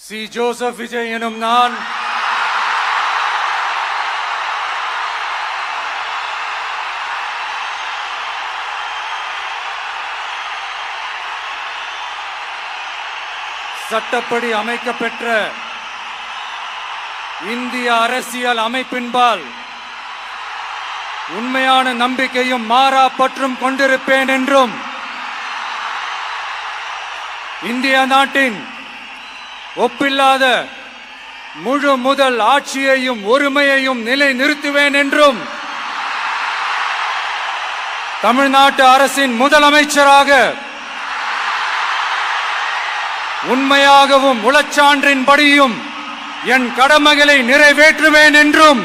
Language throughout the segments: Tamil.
சி ஜோசப் விஜய் எனும் நான் சட்டப்படி அமைக்கப்பெற்ற இந்திய அரசியல் அமைப்பின்பால் உண்மையான நம்பிக்கையும் மாறா பற்றும் கொண்டிருப்பேன் என்றும் இந்திய நாட்டின் ஒப்பில்லாத முழு முதல் ஆட்சியையும் ஒருமையையும் நிலை நிறுத்துவேன் என்றும் தமிழ்நாட்டு அரசின் முதலமைச்சராக உண்மையாகவும் உளச்சான்றின்படியும் என் கடமைகளை நிறைவேற்றுவேன் என்றும்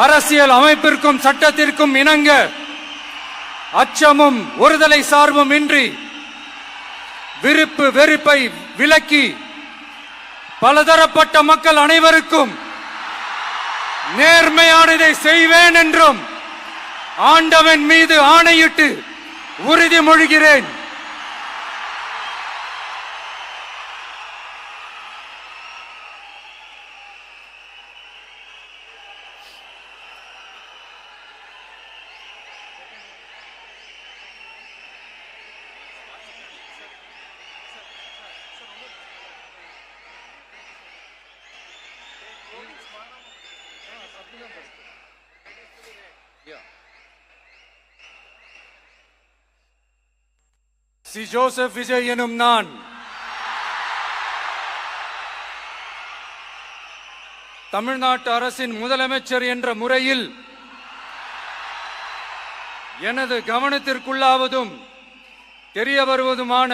அரசியல் அமைப்பிற்கும் சட்டத்திற்கும் இணங்க அச்சமும் ஒருதலை சார்பும் இன்றி விருப்பு வெறுப்பை விலக்கி பலதரப்பட்ட மக்கள் அனைவருக்கும் நேர்மையானதை செய்வேன் என்றும் ஆண்டவன் மீது ஆணையிட்டு உறுதிமொழிகிறேன். சி ஜோசப் விஜய் எனும் நான் தமிழ்நாட்டு அரசின் முதலமைச்சர் என்ற முறையில் எனது கவனத்திற்குள்ளாவதும் தெரிய வருவதுமான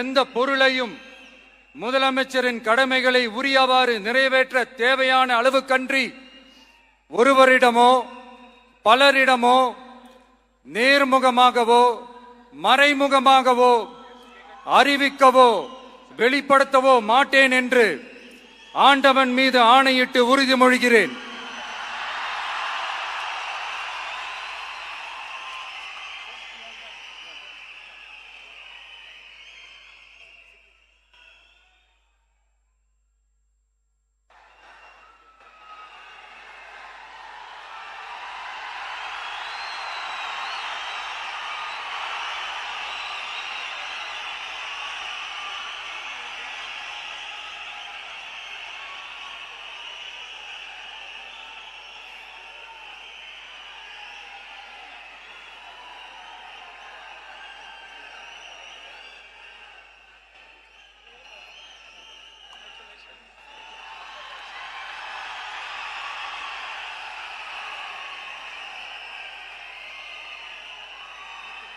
எந்த பொருளையும் முதலமைச்சரின் கடமைகளை உரியவாறு நிறைவேற்ற தேவையான அளவுக்கன்றி ஒருவரிடமோ பலரிடமோ நேர்முகமாகவோ மறைமுகமாகவோ அறிவிக்கவோ வெளிப்படுத்தவோ மாட்டேன் என்று ஆண்டவன் மீது ஆணையிட்டு உறுதிமொழிகிறேன்.